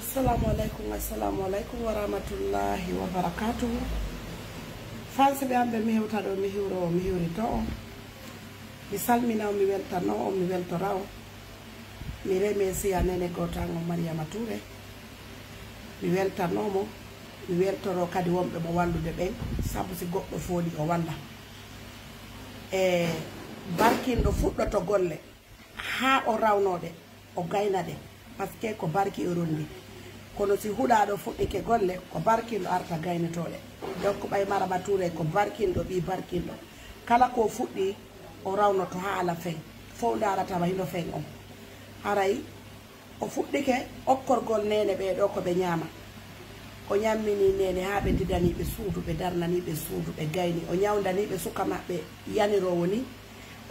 assalamu alaikum wa rahmatullahi wa barakatuh. Fansi be ambe mi hewta do mi hiwro mi hiwrito on. Mi salmina mi weltano on mi weltoraw. Mi remercie anene gotango Mariama Touré. Mi weltanomo mi weltoro kadi wombe mo wallude ben sabu si goddo fodi o walla. Barkindo fuddoto golle ha o rawnode o gaynade parce que ko barki o rondi kono si huɗaɗo fuɗɗike golle ko barkindo arta gaynotode donc ɓay Mariama Touré ko barkindo ɓi barkindo kala ko fuɗɗi o rawnoto ha ala fen fo daratama hino fen on haray o fuɗɗike okkorgol nene ɓeɗo ko ɓe ñama o ñammini nene ha ɓe didaniɓe suudu ɓe darnaniɓe suudu ɓe gayni o ñawdaniɓe suka maɓɓe yanirowo ni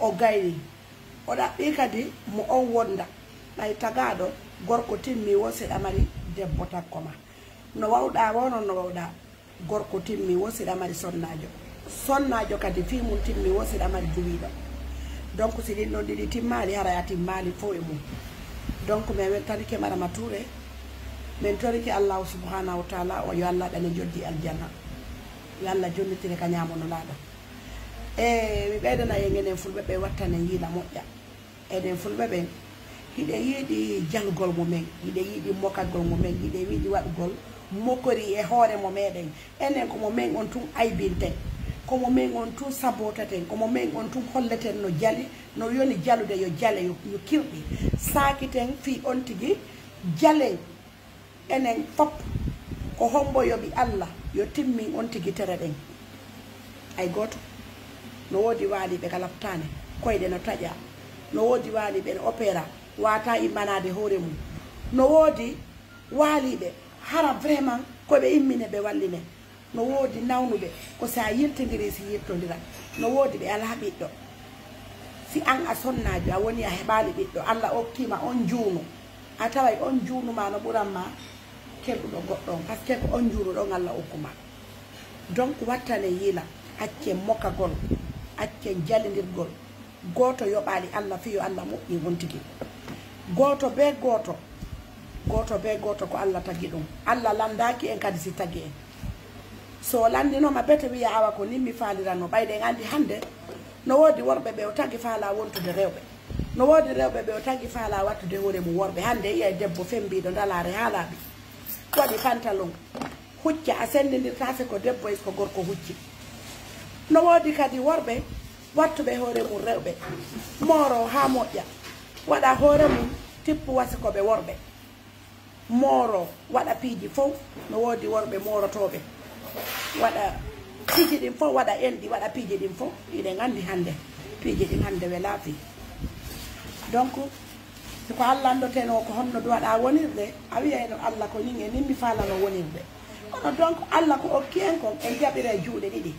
o gayni o ɗaɓɓi kadi mo on wonda ɓay tagaɗo gorko timmi wo seɗa mari debbo takko ma no wawɗa wono no wawɗa gorko timmi wo seɗa mari sonnajo kadi fimum timmi wo seɗa mari duwiɗo donc si ɗin ɗon ɗiɗi timmali haray a timmali fo e mum donc min weltanike Mariama Touré min toriki allahu subhanahu wa taala o yo Allah ɗane joddi aljanna yo Allah jonnitire ka ñamono laaɗo mi ɓeydana e ngenen fulɓe ɓe wattane yiila moƴƴa enen fulɓe ɓen hiɗe yiiɗi jalgol mumen hiɗe yiiɗi mokatgol mumen hiɗe yiiɗi waɗgol mokori e hoore mo meɗen enen komo men on tun aybinten komo men on tun sabotaten komo men on tun holleten no jali no yoni jalude yo jale yo kirɗi sakiten fi on tigui jalen enen fop ko homboyoɓi Allah yo timmin on tigui tere ɗen ay goto no wodi waaliɓe ka laftane koyɗe no taƴa no wodi waaliɓe no opéra wata immanade hoore mum no wodi waaliɓe hara vraiment koɓe immine ɓe walline no wodi nawnuɓe ko sa yirtidiri si yirtodira no wodi ɓe ala ɓiɗɗo si an a sonnajo a woni a heɓali ɓiɗɗo Allah okkima on juunu a taway on juunuma no ɓuranma kelɗuɗo goɗɗon par ce que ko on juunuɗon Allah okkuma donc wattane yiila accen mokkagol accen jalidirgol goto yoɓali Allah fiyo Allah moƴƴi won tigui goto be goto ko Allah tagui ɗum Allah landaki en kadi si tagui en so landinoma bete wiya awa ko nimmi falirano ɓayɗen andi hande no wodi worɓe ɓe o tagui faala wontude rewɓe no wodi rewɓe ɓe o tagui faala wattude hoore mum worɓe hande yiya debbo fembiɗo dalare ha laaɓi waɗi pantalon hucca a sendidirtase ko debbo ko gorko hucci no wodi kadi worɓe wattuɓe hoore mum rewɓe moro ha moƴƴa waɗa hoore mum tippu wasi koɓe worɓe moro waɗa piiji fof no wodi worɓe morotoɓe waɗa piiji ɗin fof waɗa enɗi waɗa piiji ɗin fof iɗen andi hande piiji ɗin hande we laafi donc siko Allah andoteno ko honno duwaɗa wonirde a wiyayno Allah ko nin e nimmi falano wonirde kono donc Allah ko okki en kon en jaɓire juuɗe ɗiɗi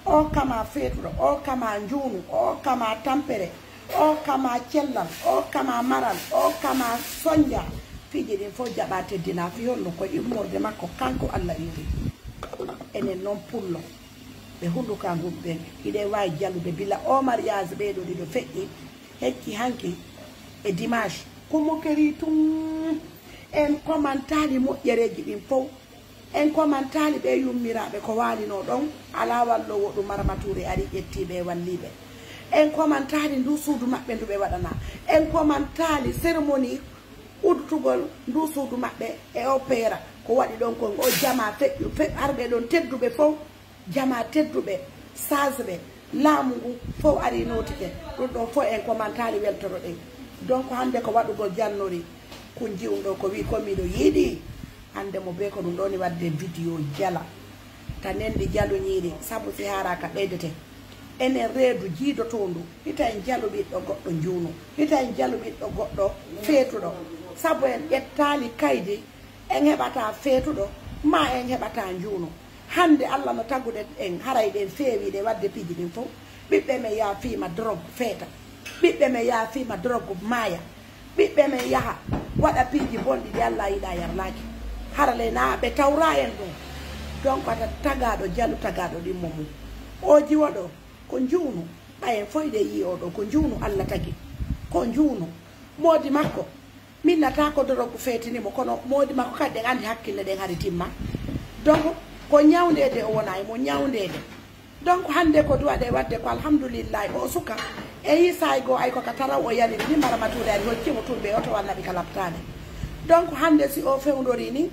o kama feetuɗo o kama njuunu o kama tampere o kama cellal o kama maral o kama soñja fiiji ɗin fof jaɓa teddina fi honno koye immorde makko kanko Allah iri enen noon pullo ɓe hunduka gumɓen hiɗe wawi jallude bila o mariage ɓeɗo ɗiɗo feƴƴi hecci hanki e dimanche ko mokeri tum en komantali moƴƴereji ɗin fof en komantali ɓe yummiraɓe ko walino ɗon ala wallowo ɗum Mariama Touré ari ƴettiɓe walliɓe en komantali ndu suudu maɓɓe ndu ɓe waɗana en komantali cérémonie uddutugol ndu suudu maɓɓe e opéra ko waɗi ɗon kon o jama feƴƴu arɓe ɗon tedduɓe fof jama tedduɓe sage ɓe laamu ngu fof ari notike ɗum ɗon fof en komantali weltoro ɗen donc hande ko waɗugol jannori kun jiwɗo ko wi komiɗo yiiɗi hande mo be ko ɗum ɗoni wadde vidéo jala ta nendi jaluñiiri sabu si haraka ɓeydete enen reedu jiidotondu hita en jalu ɓiɗɗo goɗɗo njuunu hita en jalu ɓiɗɗo goɗɗo feetuɗo sabu en ƴettali kaydi en heɓata feetuɗo ma en heɓata njuunu hande Allah no taguɗen en haray ɗen feewiɗe wadde piiji ɗin fof ɓiɓɓe men yaafima drogue feeta ɓiɓɓe men yaafima drogue maaya ɓiɓɓe men yaaha waɗa piiji bonɗi ɗi Allah yiɗa yarlaki harale na ɓe tawra en ɗum donc ata tagaɗo jalu tagaɗo ɗimmo mum o jiwa ɗo ko njuunu ɓayen foyde yi oɗo ko njuunu Allah tagi ko njuunu moodi makko min nata ko dorogu feetinimo kono modi makko kadi andi hakkille ɗen haade timma donc ko ñawndede o wona mo ñawndede donc hande ko duwaɗe wadde ko alhamdoulillahi o suka e yi say goo ay koka taraw o yaniri ni maramatude ari hoccimo tulɓe oto wallaɓi ka laptade donc hande si o fewdori ni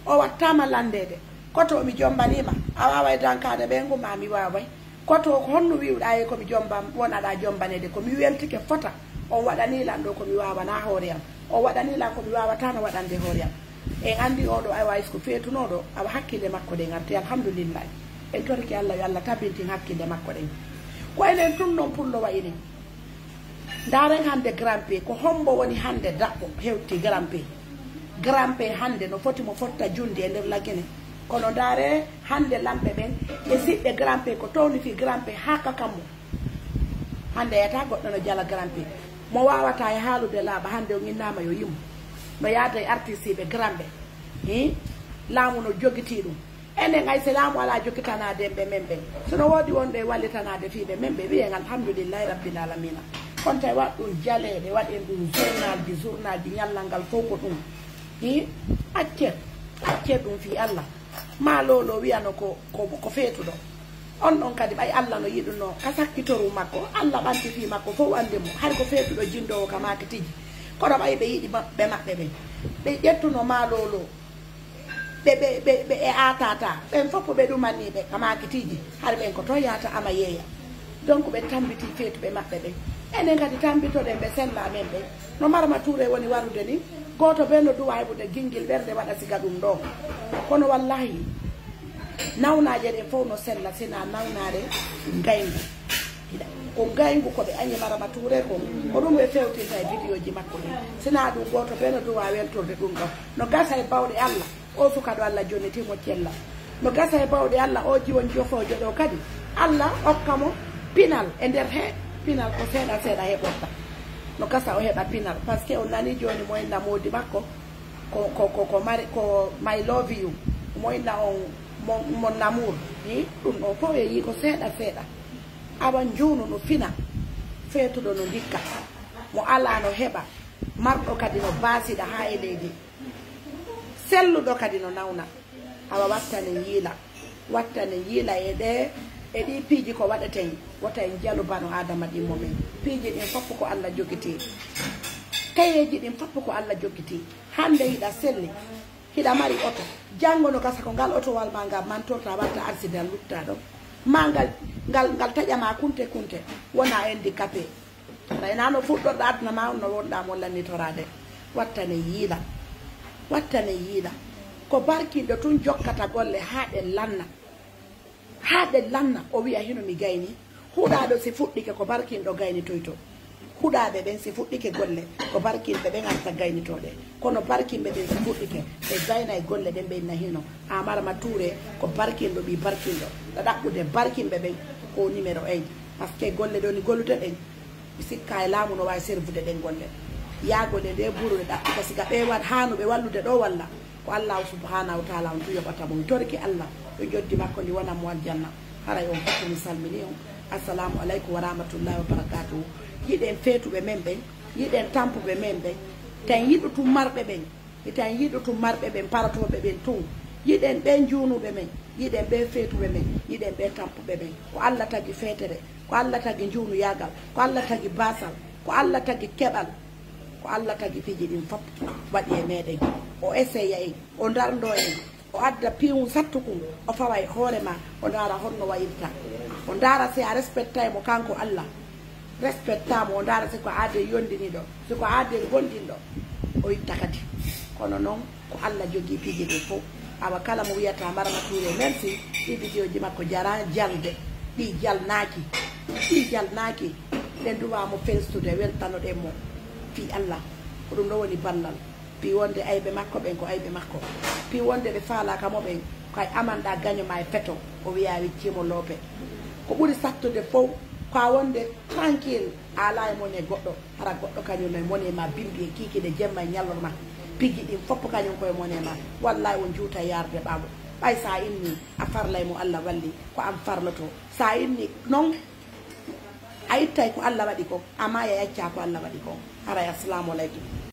o wattama landede koto mi jombanima a waway dankade ɓe nguma mi waway koto ko honno wiwɗa e komi jombam wonaɗa jombanede komi weltike fota o waɗanilan ɗo komi wawana hoore am o waɗanilan komi wawatano waɗande hoore am en andi oɗo ay ways ko feetunoɗo awa hakkille makko ɗen arti alhamdoulillahi en torki allah yo allah tabintin hakkille makko ɗen ko enen tun noon pullo wayini daren hande grand p ko hombo woni hande daɓɓo hewti grand p hande no foti mo fotta jundi e nder lagene kono dare hande lamɓe ɓen e siɓɓe grand p ko towni fi grand p ha kakammo hande yata goɗɗo no jala grand p mo wawata e haalude laaɓa hande o ginnama yo yimmo no yaada e artiste ɓe grand ɓe laamu no jogiti ɗum enen ay so laamu ala jogitanade ɓe men ɓen sono woodi wonɓe wallitanade fiɓe men ɓe wiyen alhamdoulillahi rabbil alamina kono tawi waɗ ɗum jaleɗe waɗen ɗum journal ji ñallal ngal fof ko ɗum accet ɗum fi allah ma lolo wiyano ko feetuɗo on ɗon kadi ɓay allah no yiɗuno ka sakkitoru makko allah ɓanti fi makko fof andi mo hay ko feetuɗo jindowo ka makitiji kono ɓay ɓe yiɗi ɓe maɓɓe ɓen ɓe ƴettuno ma lolo ɓe e atata ɓen fof ɓe ɗumanniɓe ka makitiji har ɓen ko to yata ama yeeya donc ɓe tambiti feetuɓe maɓɓe ɓen enen kadi tambitoɗen ɓe sella men ɓen no marama touré woni warude ni goto ɓe no duwa heɓude guinguel ɓerde waɗa siga ɗum ɗo kono wallahi nawnaje ɗen fof no sella sina nawnare gaygu ko gaygu koɓe añi marama touré ko ɗum ɓe fewtinta e vidéo ji makko ɗin sina ɗum goto ɓe no duwa weltorde ɗum ɗo no gasa e bawɗe allah o sukaɗo allah jonnitimo cella no gasa e bawɗe allah o jiwon jofojo ɗo kadi allah hokkamo pinal e nder he pinal ko seeɗa seeɗa heɓorta no gasa o heɓa pinal par ce que o nani joni moyna modi makko ko my love you moyna on mon amour ni ɗum ɗo fof e yi ko seeɗa seeɗa awan junu no fina feetuɗo no dikka mo ala no heɓa marɗo kadi no basiɗa ha e leydi selluɗo kadi no nawna awa wattane yiila e ɗi piiji ko waɗeten wota en jalu bano adama ɗimmo men piiji ɗin fof ko allah jogiti kayeji ɗin fof ko allah jogiti hande hiɗa selli hiɗa mari oto janggo no gasa ko ngal otowal ma ngal mantorta watta accident lutta ɗon ma ngal taƴama kunte wona handicapé rayna no fuɗɗorɗa aduna ma no wonɗa mo lannitorade wattane yiila ko barkiɗo tun jokkata golle haɗe lanna o wiya hino mi gayni huɗaɗo si fuɗɗike ko barkinɗo gaynitoyto huɗaɓe ɓen si fuɗɗike golle ko barkinɓe ɓen arta gaynitoɗe kono barkinɓe ɓen si fuɗɗike ɓe gayna e golle ɗen ɓenna hino amarama touré ko barkinɗo ɓi barkinɗo ɗo ɗaɓɓude barkinɓe ɓen ko numéro 1 par ce que golle ɗo ni gollude ɗen sikka e laamu no wawi servude ɗen golle yaagode nde burude ɗaɓɓuka siga ɓe wat hanuɓe wallude ɗo walla ko allahu subhanahu wa taala on tu yoɓata mo torki allah yo joddi makko ndi wona mo aljanna haray on fof mi salmini on assalamu aleykum wa rahmatullahi wa barakatuhu yiɗen feetuɓe men ɓen yiɗen tampuɓe men ɓen tan yiɗu tum marɓe ɓen tan yiɗu tum marɓe ɓen paratoɓe ɓen tun yiɗen ɓen juunuɓe men yiɗen ɓe feetuɓe men yiɗen ɓe tampuɓe ɓen ko allah tagi feetere ko allah tagi juunu yagal ko allah tagi basal ko allah tagi keɓal ko allah tagi piiji ɗin fof waɗi e meɗen o essaye en o dardo en o adda piiwu sattukum o fawa e hoore ma o ndaara honno wayirta o ndaara si a respecta mo kanko allah respectamo o ndaara siko aade yondiniɗo siko aade gondinɗo o itta kadi kono noon ko allah jogii piiji ɗin fof awa kala mo wiyata marama touré merci ɗi vidéo ji makko jara jalde ɗi jalnaki ɗen duwamo festude weltanoɗen mo fi allah ko ɗum ɗo woni ballal pi wonde ayɓe makko ɓen ko ayɓe makko pi wonde ɓe faalaka mo ɓen koye amanɗa gagnoma e feto o wiya wiccimo loope ko ɓuuri sattude fof ko a wonde tranquille ala e mone goɗɗo hara goɗɗo kañum e mone ma bimbi e kikiɗe jemma e ñallorma pigui ɗin fopp kañum koye mone ma wallahi on juuta yarde ɓaɓo ɓay sa inni a farlay mo allah walli ko an farloto sa inni noon a ittay ko allah waɗi ko amma ya yacca ko allah waɗi ko haray assalamu aleykum